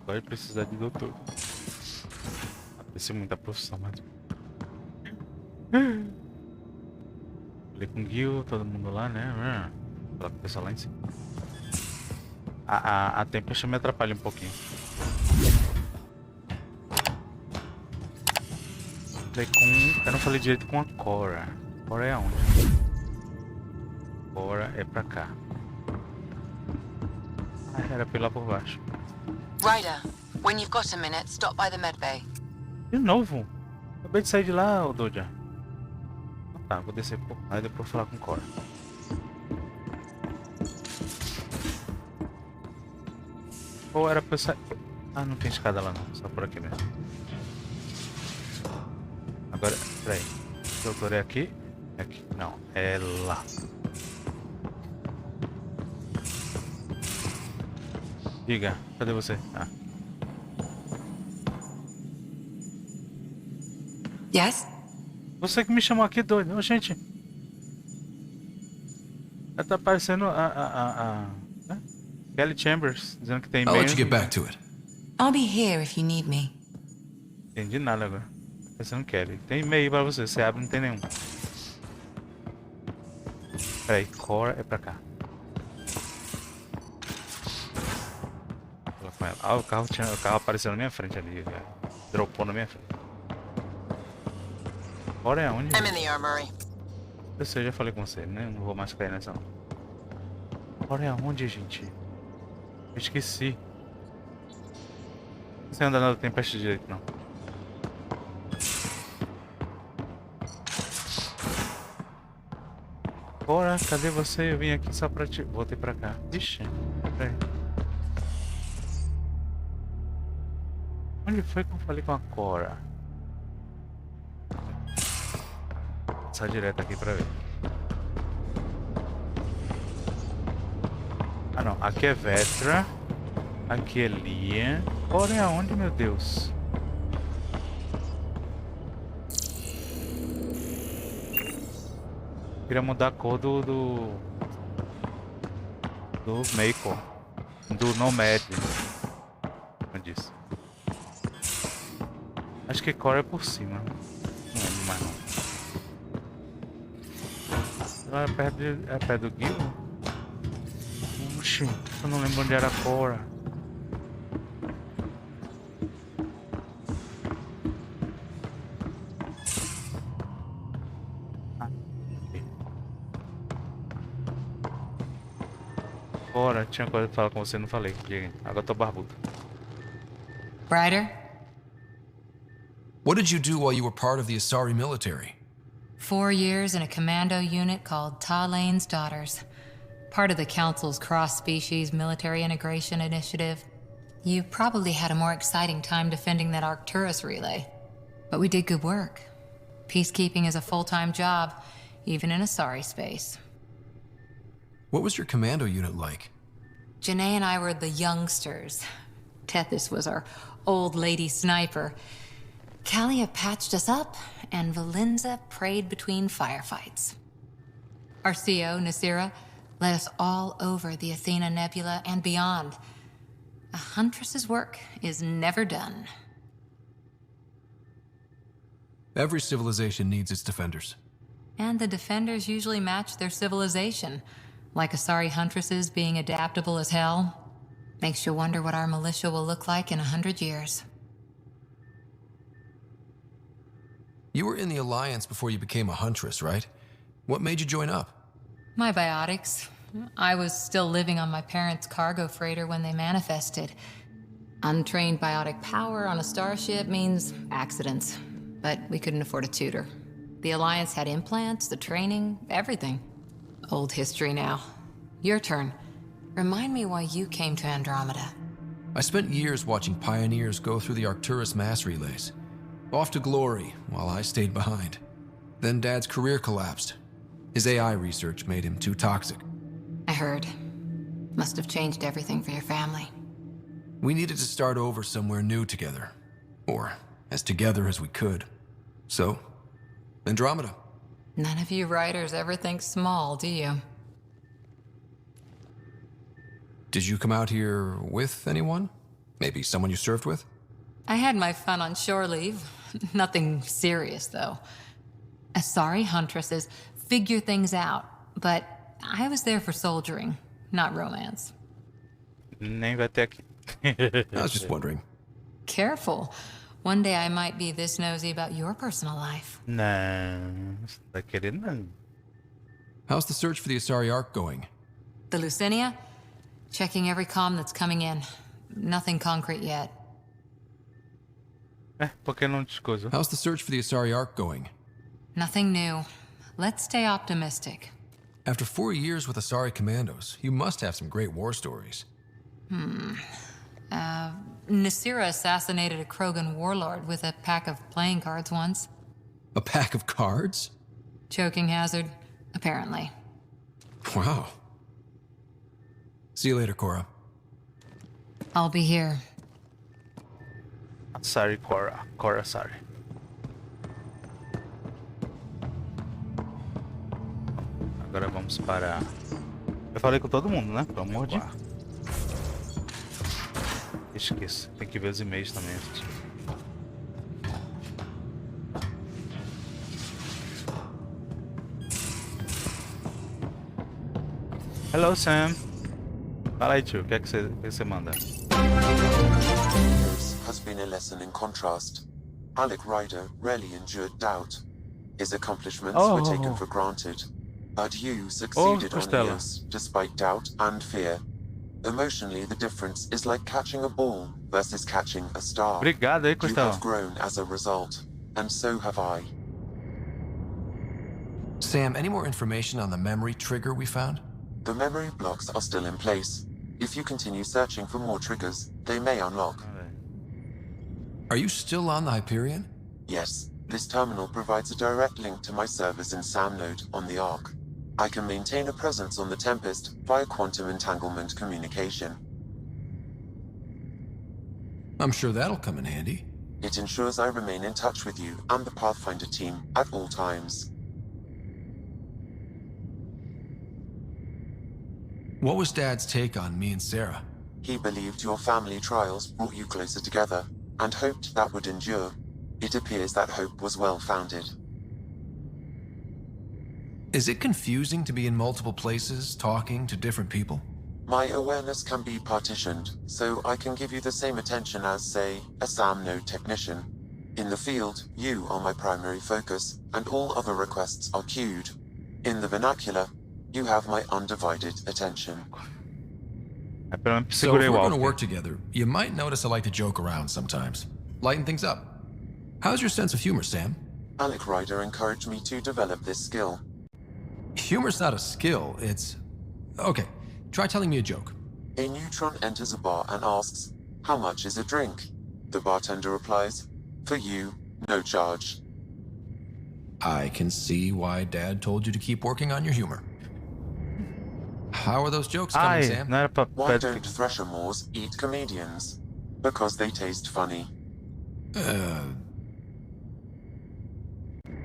Vai precisar de doutor. Aprecio muito a profissão, mas... Falei com o Gil, todo mundo lá, né? Falar com o pessoal lá em cima. A Tempest me atrapalha um pouquinho. Falei com... Eu não falei direito com a Cora. Cora é aonde? Cora é pra cá. Ah, era pra ir lá por baixo. Ryder, when you've got a minute, stop by the medbay. De novo? Acabei de sair de lá, Doja. Tá, vou descer um pouco mais e depois falar com Cora. Ou era pra eu sair... Ah, não tem escada lá não, só por aqui mesmo. Agora, peraí. O doutor é aqui? É aqui. Não, é lá. Diga, cadê você? Ah. Yes? Você que me chamou aqui, doido. Ô, gente. Ela tá aparecendo né? Kelly Chambers, dizendo que tem I'll e-mail. let you get back to it. I'll be here if you need me. Entendi nada agora. Tá aparecendo Kelly. Tem e-mail pra você, você abre, não tem nenhum. Peraí, Cora é pra cá. Vou falar com ela. Ah, o carro apareceu na minha frente ali, velho. Dropou na minha frente. Cora é onde? I'm in the armory. Eu sei, já falei com você, né? Não vou mais cair nessa não. Cora é onde, gente? Eu esqueci. Não sei andar na Tempest direito, não. Cora, cadê você? Eu vim aqui só pra te... Voltei pra cá. Ixi, peraí. Onde foi que eu falei com a Cora? Vou passar direto aqui pra ver. Ah não, aqui é Vetra. Aqui é Lian. Cora é aonde, meu Deus? Queria mudar a cor do Maple. Do Nomad. Como eu disse. Acho que Cora é por cima. Não lembro mais não. Ela é perto do Gil? Oxi, eu não lembro onde era a Cora. Cora, tinha coisa pra falar com você, não falei. Diga, agora eu tô barbudo. Ryder? What did you do while you were part of the Asari military? 4 years in a commando unit called Talane's Daughters. Part of the Council's cross-species military integration initiative. You probably had a more exciting time defending that Arcturus relay. But we did good work. Peacekeeping is a full-time job, even in Asari space. What was your commando unit like? Janae and I were the youngsters. Tethys was our old lady sniper. Kalia patched us up, and Valenza prayed between firefights. Our CO, Nasira, led us all over the Athena Nebula and beyond. A huntress's work is never done. Every civilization needs its defenders. And the defenders usually match their civilization, like Asari huntresses being adaptable as hell. Makes you wonder what our militia will look like in 100 years. You were in the Alliance before you became a huntress, right? What made you join up? My biotics. I was still living on my parents' cargo freighter when they manifested. Untrained biotic power on a starship means accidents, but we couldn't afford a tutor. The Alliance had implants, the training, everything. Old history now. Your turn. Remind me why you came to Andromeda. I spent years watching pioneers go through the Arcturus mass relays. Off to glory, while I stayed behind. Then Dad's career collapsed. His AI research made him too toxic. I heard. Must have changed everything for your family. We needed to start over somewhere new together. Or as together as we could. So, Andromeda. None of you writers ever think small, do you? Did you come out here with anyone? Maybe someone you served with? I had my fun on shore leave. Nothing serious, though. Asari huntresses figure things out, but I was there for soldiering, not romance. Nem vai ter aqui. I was just wondering. Careful. One day I might be this nosy about your personal life. Não, você tá querendo não. How's the search for the Asari Ark going? The Lucinia? Checking every comm that's coming in. Nothing concrete yet. Por que não descoisa? How's the search for the Asari Ark going? Nothing new. Let's stay optimistic. After 4 years with Asari commandos, you must have some great war stories. Nasira assassinated a Krogan warlord with a pack of playing cards once. A pack of cards? Choking hazard, apparently. Wow. See you later, Cora. I'll be here. Sorry, Cora. Cora, sorry. Agora vamos para... Eu falei com todo mundo, né? Pelo amor de... Esqueça. Tem que ver os e-mails também, gente. Hello, Sam. Fala aí, tio. O que é que você manda? Has been a lesson in contrast. Leleco Ryder rarely endured doubt. His accomplishments were taken for granted, but you succeeded on Eos despite doubt and fear. Emotionally, the difference is like catching a ball versus catching a star. Obrigado aí, You Costela. have grown as a result, and so have I. Sam, any more information on the memory trigger we found? The memory blocks are still in place. If you continue searching for more triggers, they may unlock. Are you still on the Hyperion? Yes, this terminal provides a direct link to my servers in SAM node on the Ark. I can maintain a presence on the Tempest via quantum entanglement communication. I'm sure that'll come in handy. It ensures I remain in touch with you and the Pathfinder team at all times. What was Dad's take on me and Sarah? He believed your family trials brought you closer together and hoped that would endure. It appears that hope was well-founded. Is it confusing to be in multiple places, talking to different people? My awareness can be partitioned, so I can give you the same attention as, say, a SAM node technician. In the field, you are my primary focus, and all other requests are queued. In the vernacular, you have my undivided attention. So if we're going to work together, you might notice I like to joke around sometimes. Lighten things up. How's your sense of humor, Sam? Leleco Ryder encouraged me to develop this skill. Humor's not a skill, it's... Okay, try telling me a joke. A neutron enters a bar and asks, "How much is a drink?" The bartender replies, "For you, no charge." I can see why Dad told you to keep working on your humor. How are those jokes coming, Sam? Não era pra... Why don't Threshermoors eat comedians? Because they taste funny.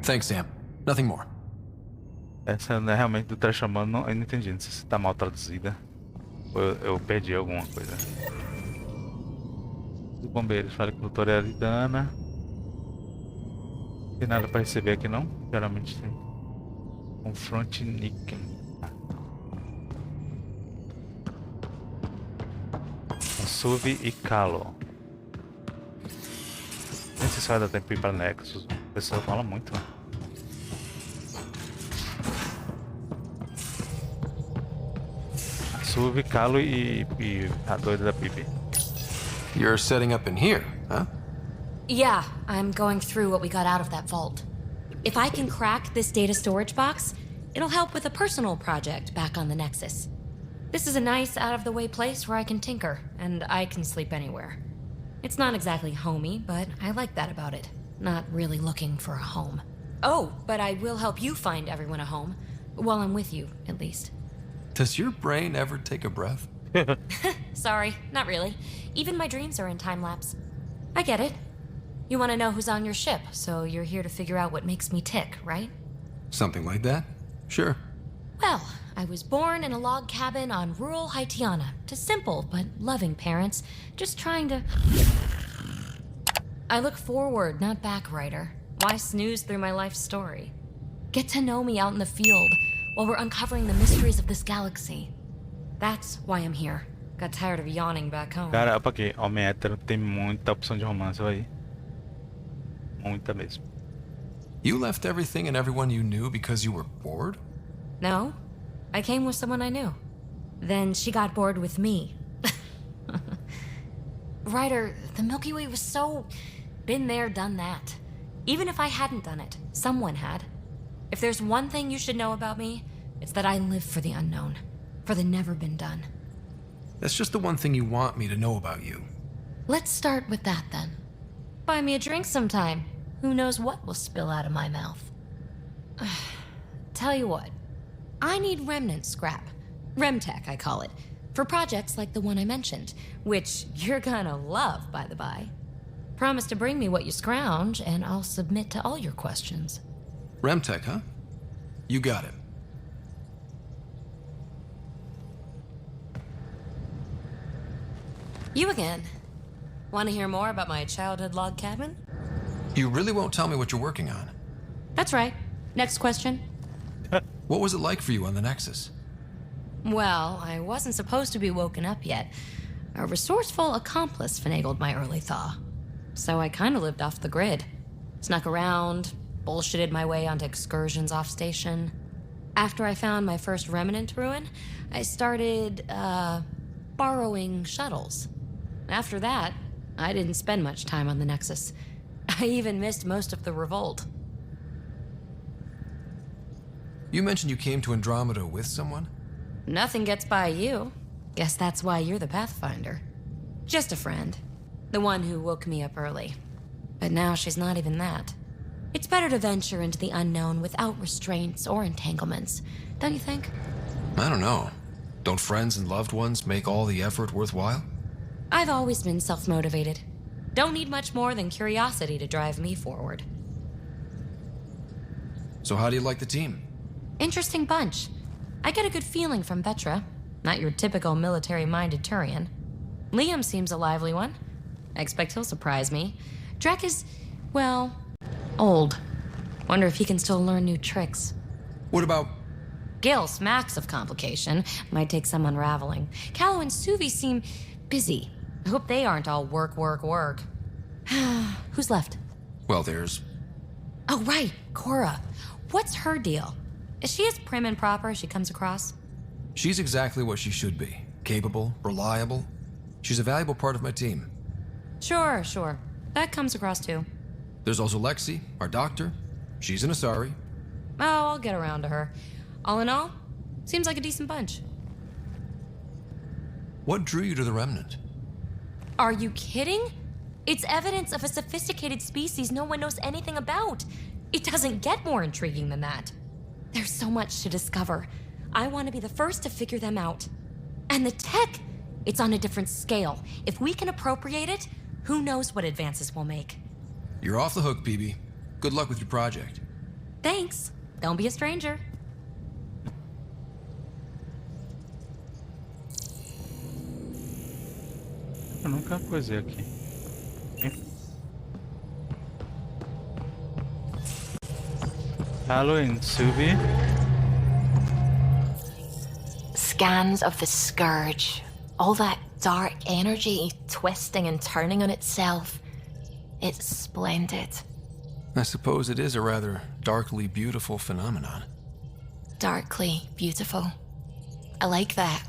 Thanks, Sam. Nothing more. Essa não é realmente do tá chamando, não, eu não entendi. Não sei se tá mal traduzida. Ou eu perdi alguma coisa. Os bombeiros, falei com o doutor Eridana. Não tem nada pra receber aqui não? Geralmente tem. Confronte Nicken. Suvi e Calo. Nem sei se vai dar tempo de ir pra Nexus. O pessoal fala muito, né? Suvi, Calo e a doida da Bibi. You're setting up in here, huh? Yeah, I'm going through what we got out of that vault. If I can crack this data storage box, it'll help with a personal project back on the Nexus. This is a nice, out-of-the-way place where I can tinker, and I can sleep anywhere. It's not exactly homey, but I like that about it. Not really looking for a home. Oh, but I will help you find everyone a home. While I'm with you, at least. Does your brain ever take a breath? Sorry, not really. Even my dreams are in time-lapse. I get it. You want to know who's on your ship, so you're here to figure out what makes me tick, right? Something like that? Sure. Well, I was born in a log cabin on rural Haitiana to simple but loving parents, just trying to... I look forward, not back, Ryder. Why snooze through my life story? Get to know me out in the field while we're uncovering the mysteries of this galaxy. That's why I'm here. Got tired of yawning back home. Cara, apaguei. Homem hétero tem muita opção de romance aí. Muita mesmo. You left everything and everyone you knew because you were bored? No, I came with someone I knew. Then she got bored with me. Ryder, the Milky Way was so... been there, done that. Even if I hadn't done it, someone had. If there's one thing you should know about me, it's that I live for the unknown. For the never been done. That's just the one thing you want me to know about you. Let's start with that then. Buy me a drink sometime. Who knows what will spill out of my mouth. Tell you what, I need remnant scrap. Remtech, I call it. For projects like the one I mentioned, which you're gonna love, by the by. Promise to bring me what you scrounge, and I'll submit to all your questions. Remtech, huh? You got it. You again. Want to hear more about my childhood log cabin? You really won't tell me what you're working on? That's right. Next question. What was it like for you on the Nexus? Well, I wasn't supposed to be woken up yet. A resourceful accomplice finagled my early thaw. So I kind of lived off the grid. Snuck around, bullshitted my way onto excursions off station. After I found my first remnant ruin, I started, borrowing shuttles. After that, I didn't spend much time on the Nexus. I even missed most of the revolt. You mentioned you came to Andromeda with someone? Nothing gets by you. Guess that's why you're the Pathfinder. Just a friend. The one who woke me up early. But now she's not even that. It's better to venture into the unknown without restraints or entanglements, don't you think? I don't know. Don't friends and loved ones make all the effort worthwhile? I've always been self-motivated. Don't need much more than curiosity to drive me forward. So how do you like the team? Interesting bunch. I get a good feeling from Vetra. Not your typical military-minded Turian. Liam seems a lively one. I expect he'll surprise me. Drek is, well, old. Wonder if he can still learn new tricks. What about... Gil smacks of complication. Might take some unraveling. Callow and Suvi seem busy. I hope they aren't all work. Who's left? Well, there's... Oh, right, Cora. What's her deal? Is she as prim and proper as she comes across? She's exactly what she should be. Capable, reliable. She's a valuable part of my team. Sure. That comes across too. There's also Lexi, our doctor. She's an Asari. Oh, I'll get around to her. All in all, seems like a decent bunch. What drew you to the Remnant? Are you kidding? It's evidence of a sophisticated species no one knows anything about. It doesn't get more intriguing than that. There's so much to discover. I want to be the first to figure them out. And the tech, it's on a different scale. If we can appropriate it, who knows what advances we'll make. You're off the hook, PB. Good luck with your project. Thanks. Don't be a stranger. Eu nunca coisei aqui. Hello, Suvi. Scans of the Scourge. All that dark energy twisting and turning on itself. It's splendid. I suppose it is a rather darkly beautiful phenomenon. Darkly beautiful. I like that.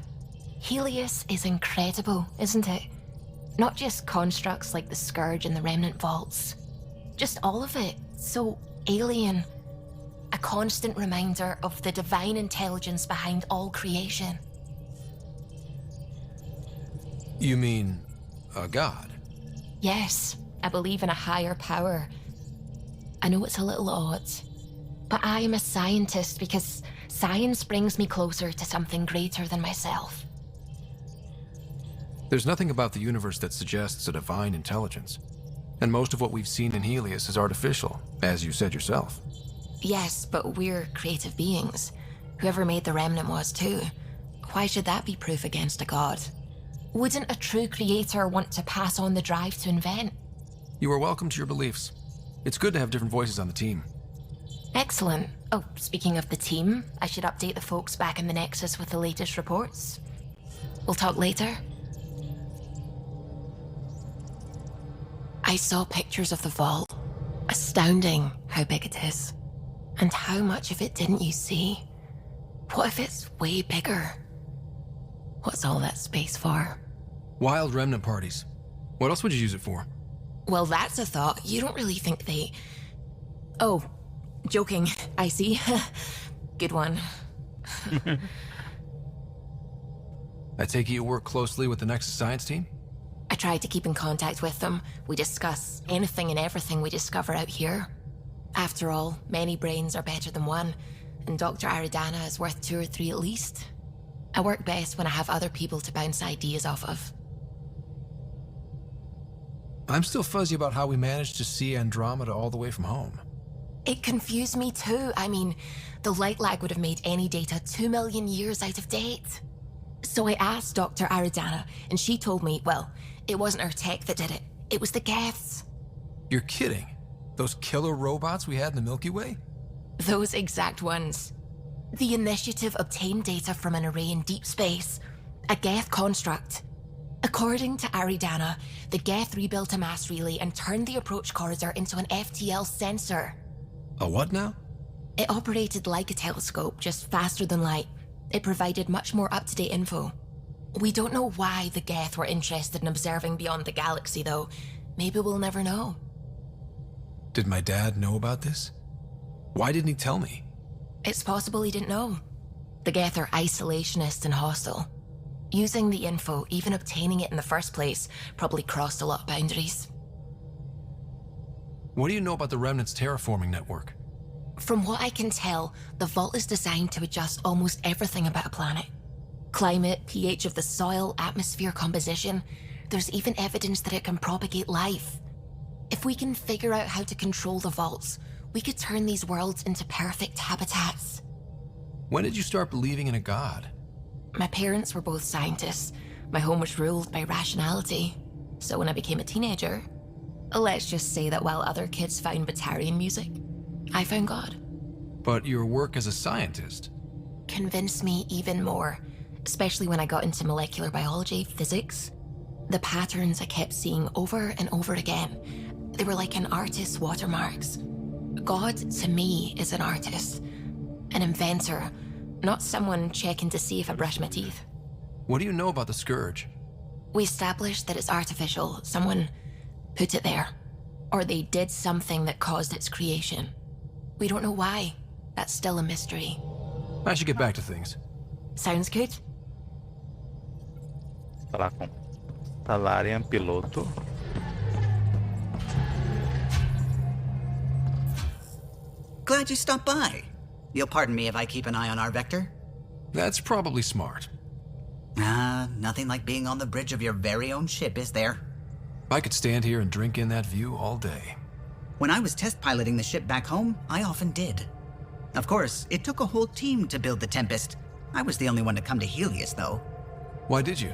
Helios is incredible, isn't it? Not just constructs like the Scourge and the Remnant Vaults. Just all of it. So alien. A constant reminder of the divine intelligence behind all creation. You mean a god? Yes, I believe in a higher power. I know it's a little odd, but I am a scientist because science brings me closer to something greater than myself. There's nothing about the universe that suggests a divine intelligence. And most of what we've seen in Helios is artificial, as you said yourself. Yes, but we're creative beings. Whoever made the remnant was too. Why should that be proof against a god? Wouldn't a true creator want to pass on the drive to invent? You are welcome to your beliefs. It's good to have different voices on the team. Excellent. Oh, speaking of the team, I should update the folks back in the Nexus with the latest reports. We'll talk later. I saw pictures of the vault. Astounding how big it is. And how much of it didn't you see? What if it's way bigger? What's all that space for? Wild remnant parties. What else would you use it for? Well, that's a thought. You don't really think they... Oh, joking. I see. Good one. I take it you work closely with the Nexus science team? I try to keep in contact with them. We discuss anything and everything we discover out here. After all, many brains are better than one, and Dr. Aridana is worth 2 or 3 at least. I work best when I have other people to bounce ideas off of. I'm still fuzzy about how we managed to see Andromeda all the way from home. It confused me too. I mean, the light lag would have made any data 2 million years out of date. So I asked Dr. Aridana, and she told me, well, it wasn't her tech that did it. It was the Geths. You're kidding? Those killer robots we had in the Milky Way? Those exact ones. The initiative obtained data from an array in deep space, a Geth construct. According to Aridana, the Geth rebuilt a mass relay and turned the approach corridor into an FTL sensor. A what now? It operated like a telescope, just faster than light. It provided much more up-to-date info. We don't know why the Geth were interested in observing beyond the galaxy, though. Maybe we'll never know. Did my dad know about this? Why didn't he tell me? It's possible he didn't know. The Geth are isolationist and hostile. Using the info, even obtaining it in the first place, probably crossed a lot of boundaries. What do you know about the Remnant's terraforming network? From what I can tell, the vault is designed to adjust almost everything about a planet. Climate, pH of the soil, atmosphere composition. There's even evidence that it can propagate life. If we can figure out how to control the vaults, we could turn these worlds into perfect habitats. When did you start believing in a god? My parents were both scientists. My home was ruled by rationality. So when I became a teenager, let's just say that while other kids found Batarian music, I found God. But your work as a scientist convinced me even more, especially when I got into molecular biology, physics. The patterns I kept seeing over and over again, they were like an artist's watermarks. God, to me, is an artist, an inventor, not someone checking to see if I brush my teeth. What do you know about the Scourge? We established that it's artificial. Someone put it there. Or they did something that caused its creation. We don't know why. That's still a mystery. I should get back to things. Sounds good. Falar com Talarian piloto. Glad you stopped by. You'll pardon me if I keep an eye on our vector? That's probably smart. Nothing like being on the bridge of your very own ship, is there? I could stand here and drink in that view all day. When I was test piloting the ship back home, I often did. Of course, it took a whole team to build the Tempest. I was the only one to come to Helios, though. Why did you?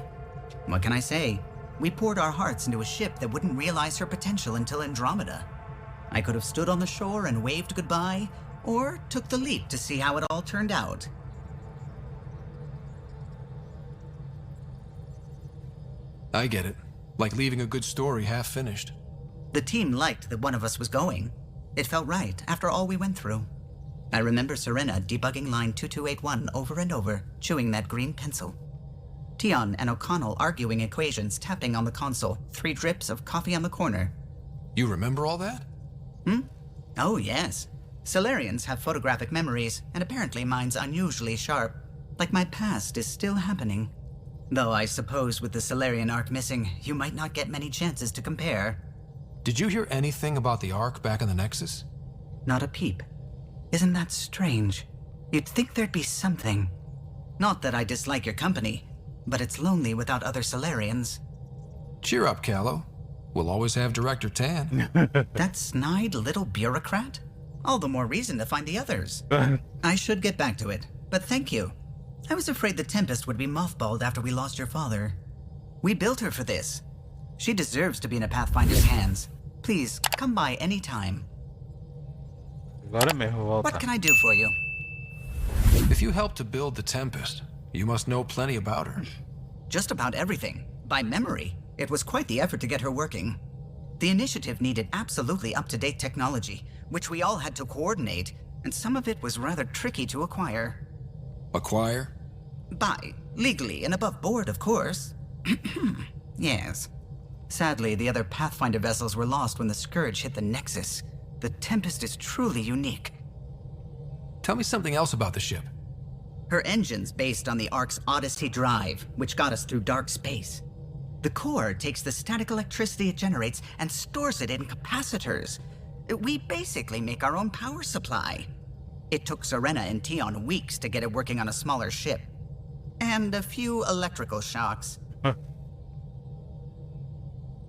What can I say? We poured our hearts into a ship that wouldn't realize her potential until Andromeda. I could have stood on the shore and waved goodbye, or took the leap to see how it all turned out. I get it. Like leaving a good story half-finished. The team liked that one of us was going. It felt right after all we went through. I remember Serena debugging line 2281 over and over, chewing that green pencil. Tion and O'Connell arguing equations, tapping on the console, 3 drips of coffee on the corner. You remember all that? Oh, yes. Solarians have photographic memories, and apparently mine's unusually sharp. Like my past is still happening. Though I suppose with the Solarian arc missing, you might not get many chances to compare. Did you hear anything about the Ark back in the Nexus? Not a peep. Isn't that strange? You'd think there'd be something. Not that I dislike your company, but it's lonely without other Solarians. Cheer up, Callow. We'll always have Director Tan. That snide little bureaucrat? All the more reason to find the others. I should get back to it. but thank you. I was afraid the Tempest would be mothballed after we lost your father. We built her for this. She deserves to be in a Pathfinder's hands. Please, come by any time. Agora mesmo, volta. What can I do for you? If you helped to build the Tempest, you must know plenty about her. Just about everything. By memory. It was quite the effort to get her working. The initiative needed absolutely up-to-date technology, which we all had to coordinate, and some of it was rather tricky to acquire. Acquire? Buy. Legally and above board, of course. Yes. Sadly, the other Pathfinder vessels were lost when the Scourge hit the Nexus. The Tempest is truly unique. Tell me something else about the ship. Her engine's based on the Ark's Odyssey drive, which got us through dark space. The core takes the static electricity it generates and stores it in capacitors. We basically make our own power supply. It took Serena and Tion weeks to get it working on a smaller ship. And a few electrical shocks.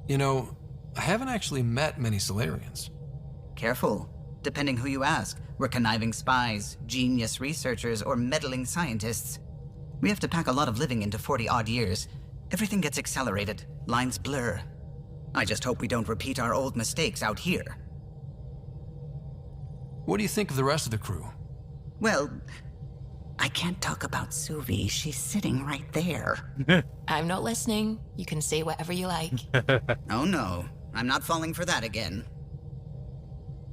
You know, I haven't actually met many Solarians. Careful. Depending who you ask, we're conniving spies, genius researchers, or meddling scientists. We have to pack a lot of living into 40-odd years. Everything gets accelerated, lines blur. I just hope we don't repeat our old mistakes out here. What do you think of the rest of the crew? Well, I can't talk about Suvi. She's sitting right there. I'm not listening. You can say whatever you like. Oh no, I'm not falling for that again.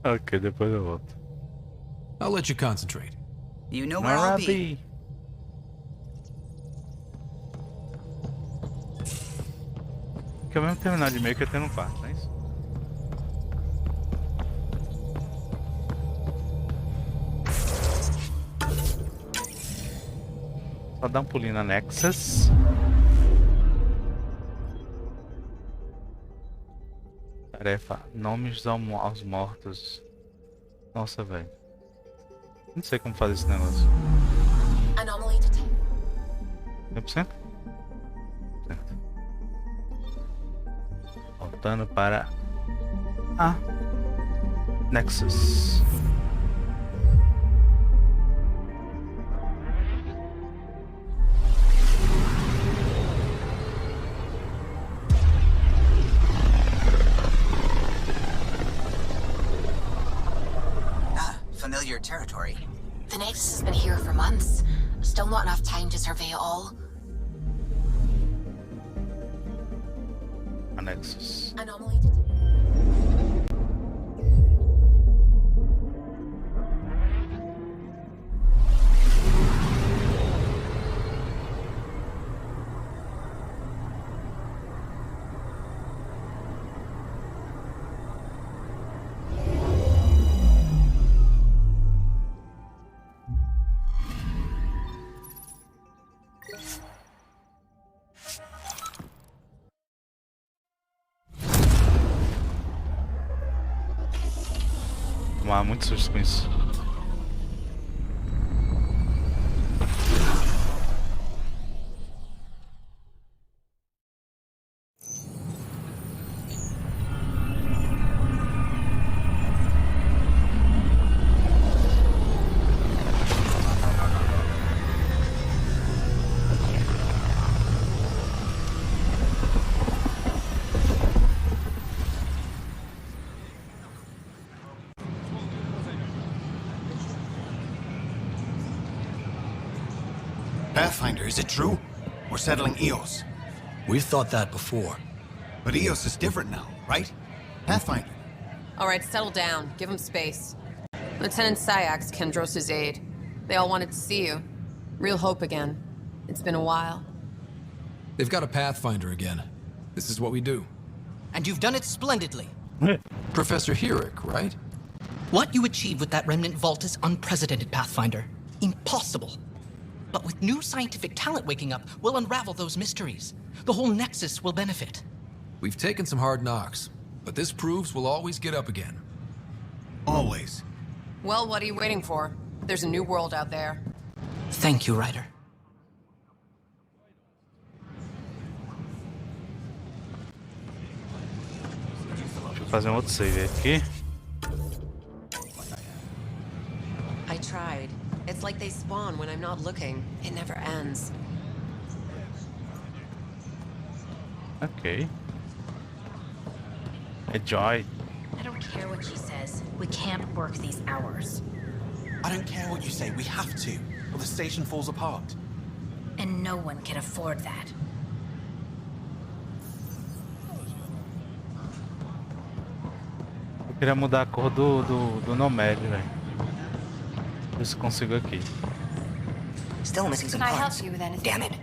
Ok, depois eu volto. I'll let you concentrate. You know where I'll be. Que é o mesmo terminal de e-mail que eu tenho no quarto, não é isso? Só dar um pulinho na Nexus. Tarefa: nomes aos mortos. Nossa, velho. Não sei como fazer esse negócio. Anomaly detected. 100%? Certo. Voltando para a Nexus. Familiar territory. The Nexus has been here for months. Still not enough time to survey it all. A Nexus. Anomaly detected. Tomar muito susto com isso. Pathfinder, is it true? We're settling Eos. We've thought that before. But Eos is different now, right? Pathfinder. All right, settle down. Give him space. Lieutenant Syax, Kendros' aide. They all wanted to see you. Real hope again. It's been a while. They've got a Pathfinder again. This is what we do. And you've done it splendidly. Professor Herrick, right? What you achieved with that remnant vault is unprecedented, Pathfinder. Impossible. But with new scientific talent waking up, we'll unravel those mysteries. The whole Nexus will benefit. We've taken some hard knocks, but this proves we'll always get up again. Always. Well, what are you waiting for? There's a new world out there. Thank you, Ryder. Deixa eu fazer um outro save aqui. I tried. It's like they spawn when I'm not looking. It never ends. Ok. É Joy. I don't care what she says. We can't work these hours. I don't care what you say. We have to, or the station falls apart. And no one can afford that. Eu queria mudar a cor do Nomad, velho. Ver se consigo aqui. Still missing some Can I help parts. you with anything? Damn it.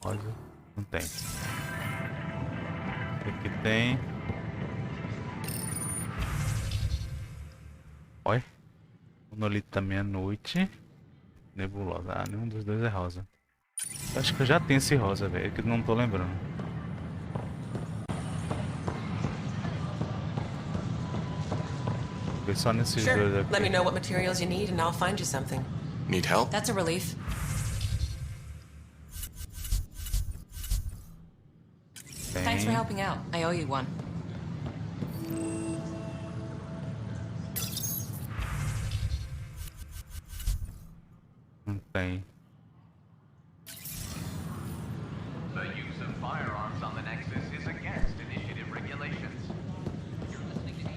Olha, não tem. Aqui tem. Olha. Monolito da meia-noite. Nebulosa. Ah, nenhum dos dois é rosa. Eu acho que eu já tenho esse rosa, velho. Que eu não tô lembrando. Vou ver só nesses dois aqui. Let me know what materials you need and I'll find you something. Need help? That's a relief. Thanks for helping out. I owe you one. Não tem. The use of firearms on the Nexus is against initiative regulations. You're listening to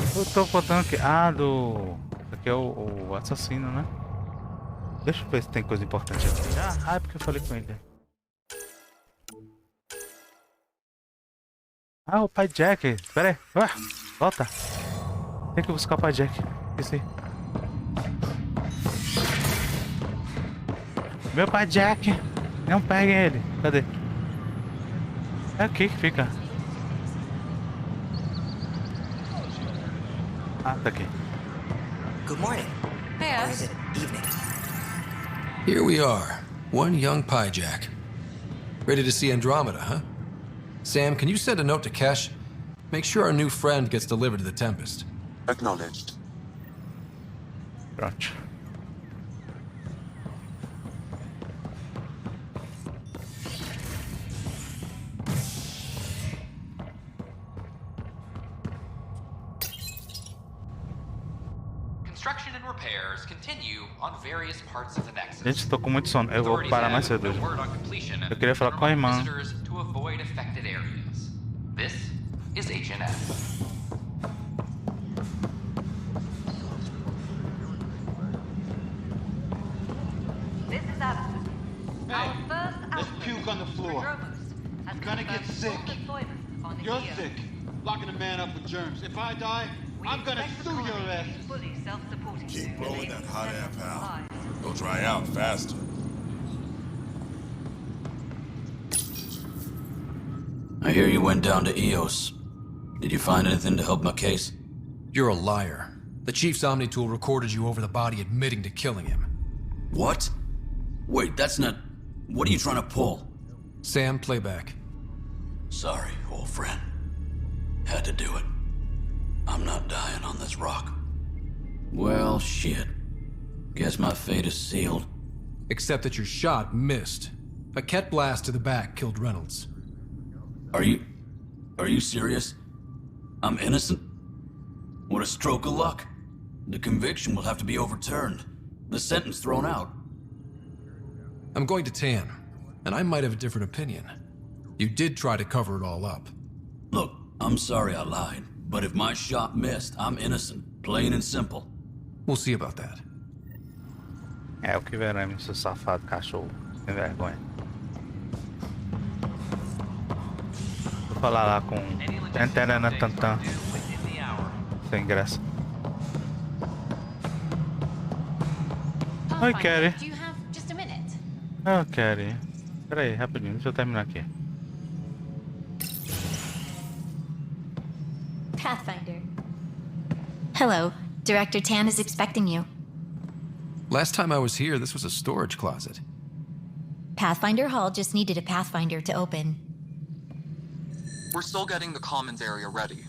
H&S. Eu tô botando aqui. Ah, do. Aqui é o assassino, né? Deixa eu ver se tem coisa importante aqui. Ah, é porque eu falei com ele. Ah, o pai Jack. Pera aí. Ah, volta. Tem que buscar o pai Jack. Esqueci. Meu pai Jack. Não peguem ele. Cadê? É aqui que fica. Ah, tá aqui. Good morning. Hey, Or is it evening? Here we are, one young Pyjack. Ready to see Andromeda, huh? Sam, can you send a note to Kesh? Make sure our new friend gets delivered to the Tempest. Acknowledged. Pronto. Construction and repairs continue on various parts of the Nexus. Gente, tô com muito sono. Eu vou parar mais cedo hoje. Eu queria falar com a irmã. To avoid affected areas. This is H&S. This is Ajude. Our first Let's puke on the floor. I'm gonna get sick. You're sick. Locking a man up with germs. If I die, I'm gonna sue your ass. Keep blowing that hot air, pal. Go dry out faster. I hear you went down to EOS. Did you find anything to help my case? You're a liar. The Chief's Omni tool recorded you over the body admitting to killing him. What? Wait, that's not... What are you trying to pull? Sam, playback. Sorry, old friend. Had to do it. I'm not dying on this rock. Well, shit. Guess my fate is sealed. Except that your shot missed. A Ket blast to the back killed Reynolds. Are you serious? I'm innocent? What a stroke of luck. The conviction will have to be overturned. The sentence thrown out. I'm going to Tan, and I might have a different opinion. You did try to cover it all up. Look, I'm sorry I lied, but if my shot missed, I'm innocent. Plain and simple. We'll see about that. É o que veremos, seu safado cachorro. Sem vergonha. Vou falar lá com Enterana Tantan. Sem graça. Oi, Carrie. Do you have just a minute? Oh, Carrie. Espera aí, rapidinho. Deixa eu terminar aqui. Pathfinder. Hello. Director Tan is expecting you. Last time I was here, this was a storage closet. Pathfinder Hall just needed a Pathfinder to open. We're still getting the commons area ready.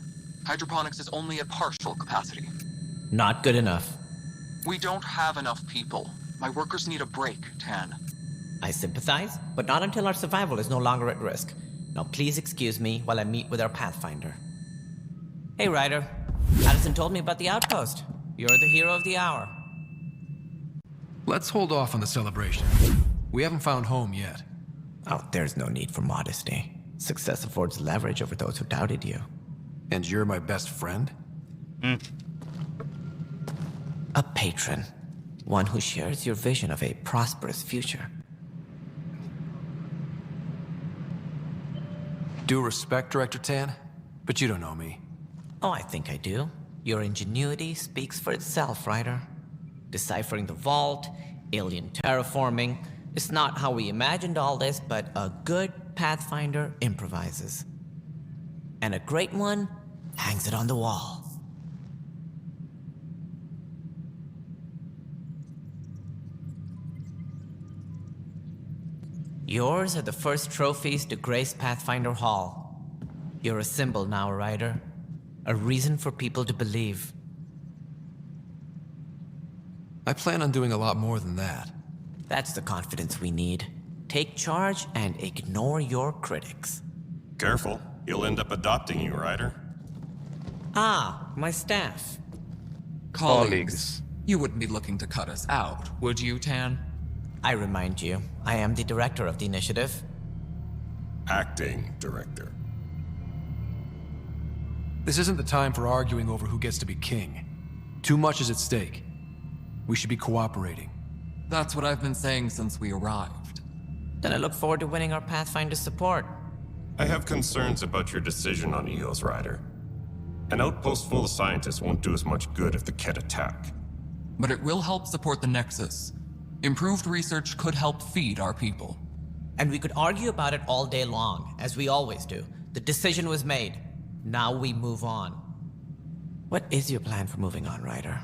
Hydroponics is only at partial capacity. Not good enough. We don't have enough people. My workers need a break, Tan. I sympathize, but not until our survival is no longer at risk. Now please excuse me while I meet with our Pathfinder. Hey, Ryder. Addison told me about the outpost. You're the hero of the hour. Let's hold off on the celebration. We haven't found home yet. Oh, there's no need for modesty. Success affords leverage over those who doubted you. And you're my best friend? A patron. One who shares your vision of a prosperous future. Due respect, Director Tan, but you don't know me. Oh, I think I do. Your ingenuity speaks for itself, Ryder. Deciphering the vault, alien terraforming. It's not how we imagined all this, but a good Pathfinder improvises. And a great one hangs it on the wall. Yours are the first trophies to grace Pathfinder Hall. You're a symbol now, Ryder. A reason for people to believe. I plan on doing a lot more than that. That's the confidence we need. Take charge and ignore your critics. Careful. He'll end up adopting you, Ryder. Ah, my staff. Colleagues. You wouldn't be looking to cut us out, would you, Tan? I remind you, I am the director of the initiative. Acting director. This isn't the time for arguing over who gets to be king. Too much is at stake. We should be cooperating. That's what I've been saying since we arrived. Then I look forward to winning our Pathfinder support. I have concerns about your decision on Eos, Ryder. An outpost full of scientists won't do as much good if the Kett attack. But it will help support the Nexus. Improved research could help feed our people. And we could argue about it all day long, as we always do. The decision was made. Now we move on. What is your plan for moving on, Ryder?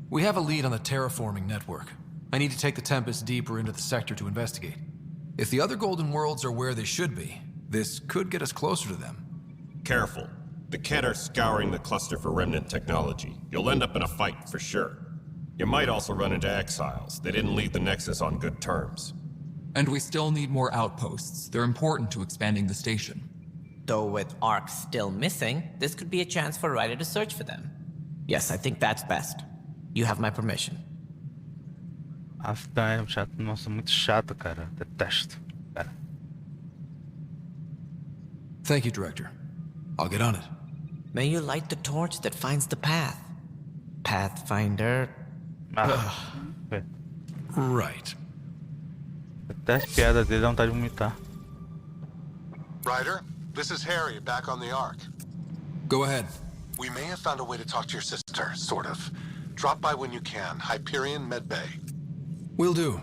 We have a lead on the terraforming network. I need to take the Tempest deeper into the sector to investigate. If the other Golden Worlds are where they should be, this could get us closer to them. Careful. The Kett are scouring the cluster for remnant technology. You'll end up in a fight for sure. You might also run into exiles. They didn't leave the Nexus on good terms. And we still need more outposts. They're important to expanding the station. Though with Ark still missing, this could be a chance for Ryder to search for them. Yes, I think that's best. You have my permission. After é um chato, nossa, muito chato, cara. Detesto, cara. Thank you, Director. I'll get on it. May you light the torch that finds the path. Pathfinder. Right. Até as piadas dele dá vontade de vomitar. Ryder, this is Harry, back on the Ark. Go ahead. We may have found a way to talk to your sister, sort of. Drop by when you can. Hyperion Medbay. Will do.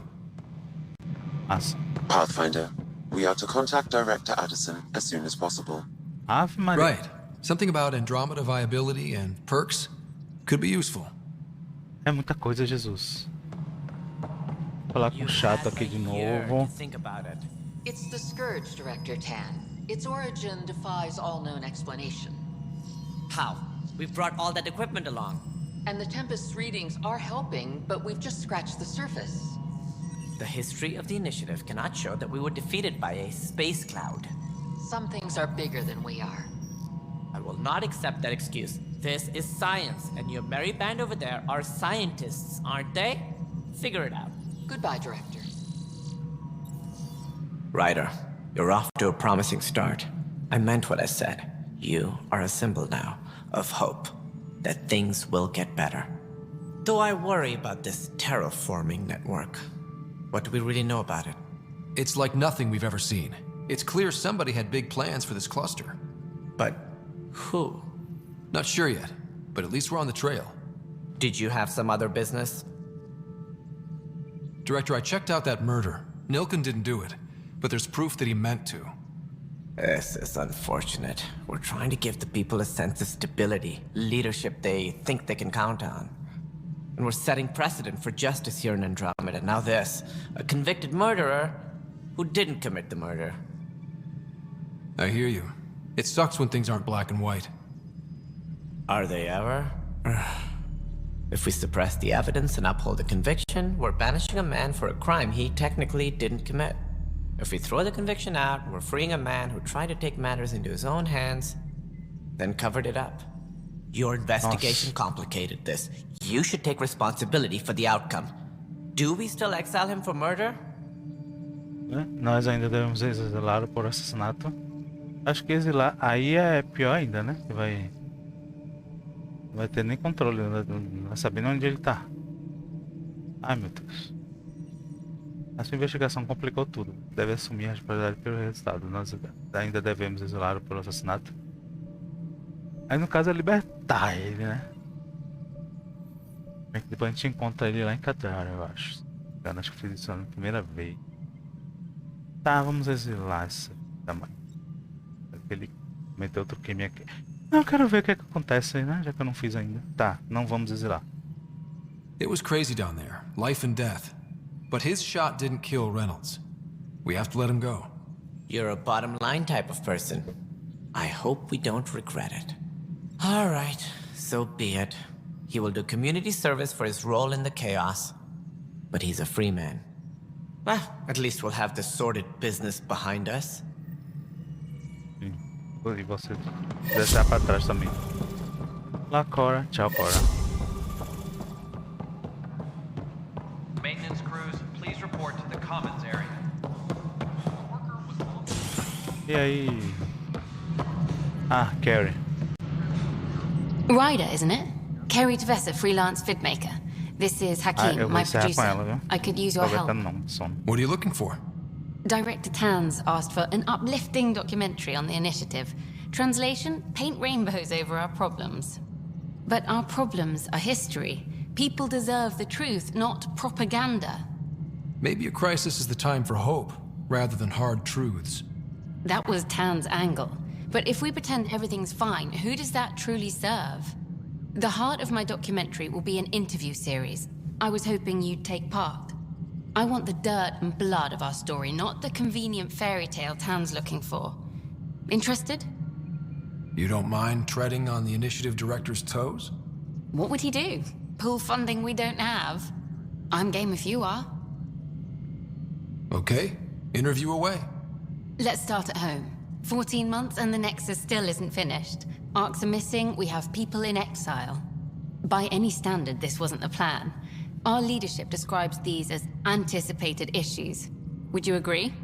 Awesome. Pathfinder, we are to contact Director Addison as soon as possible. Right. Something about Andromeda viability and perks could be useful. É muita coisa, Jesus. Vou falar com o chato aqui de novo. It's the Scourge, Director Tan. Its origin defies all known explanation. How? We've brought all that equipment along. And the Tempest's readings are helping, but we've just scratched the surface. The history of the initiative cannot show that we were defeated by a space cloud. Some things are bigger than we are. I will not accept that excuse. This is science, and your merry band over there are scientists, aren't they? Figure it out. Goodbye, Director. Ryder, you're off to a promising start. I meant what I said. You are a symbol now of hope, that things will get better. Though I worry about this terraforming network. What do we really know about it? It's like nothing we've ever seen. It's clear somebody had big plans for this cluster. But who? Not sure yet, but at least we're on the trail. Did you have some other business? Director, I checked out that murder. Nilken didn't do it, but there's proof that he meant to. This is unfortunate. We're trying to give the people a sense of stability, leadership they think they can count on. And we're setting precedent for justice here in Andromeda. Now this, a convicted murderer who didn't commit the murder. I hear you. It sucks when things aren't black and white. Are they ever? If we suppress the evidence and uphold the conviction, we're banishing a man for a crime he technically didn't commit. If we throw the conviction out, we're freeing a man who tried to take matters into his own hands, then covered it up. Your investigation complicated this. You should take responsibility for the outcome. Do we still exile him for murder? Nós ainda devemos exilá-lo por assassinato. Acho que exilar aí é pior ainda, né? Que vai ter nem controle, não vai saber onde ele tá. Ai, meu Deus. A sua investigação complicou tudo. Deve assumir a responsabilidade pelo resultado. Nós ainda devemos exilá-lo por assassinato. Aí no caso é libertar ele, né? Depois a gente encontra ele lá em Cadar, eu acho. Eu acho que fiz isso na primeira vez. Tá, vamos exilar esse tamanho. Ele meteu outro crime aqui. Não, eu quero ver o que é que acontece, né? Já que eu não fiz ainda. Tá, não vamos exilar. It was crazy down there, life and death. But his shot didn't kill Reynolds. We have to let him go. You're a bottom line type of person. I hope we don't regret it. All right, so be it. He will do community service for his role in the chaos. But he's a free man. Well, at least we'll have the sordid business behind us. E você deixar pra trás também. Lá, Cora. Tchau, Cora. Maintenance crews, please report to the commons area. E aí? Ah, Carrie. Ryder, isn't it? Carrie Tvessa, freelance vidmaker. This is Hakeem, my producer. I could use your help. What are you looking for? Director Tan's asked for an uplifting documentary on the initiative. Translation, paint rainbows over our problems. But our problems are history. People deserve the truth, not propaganda. Maybe a crisis is the time for hope, rather than hard truths. That was Tan's angle. But if we pretend everything's fine, who does that truly serve? The heart of my documentary will be an interview series. I was hoping you'd take part. I want the dirt and blood of our story, not the convenient fairy tale Tan's looking for. Interested? You don't mind treading on the initiative director's toes? What would he do? Pull funding we don't have? I'm game if you are. Okay, interview away. Let's start at home. 14 months and the Nexus still isn't finished. Arcs are missing, we have people in exile. By any standard, this wasn't the plan. Our leadership describes these as anticipated issues. Would you agree?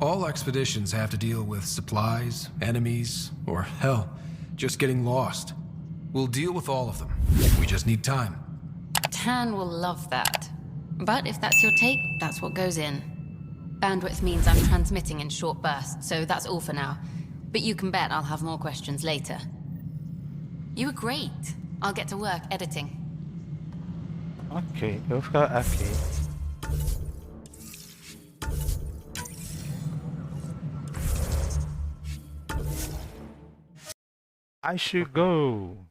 All expeditions have to deal with supplies, enemies, or hell, just getting lost. We'll deal with all of them. We just need time. Tan will love that. But if that's your take, that's what goes in. Bandwidth means I'm transmitting in short bursts, so that's all for now. But you can bet I'll have more questions later. You were great. I'll get to work editing. Ok, eu vou ficar aqui. I should go.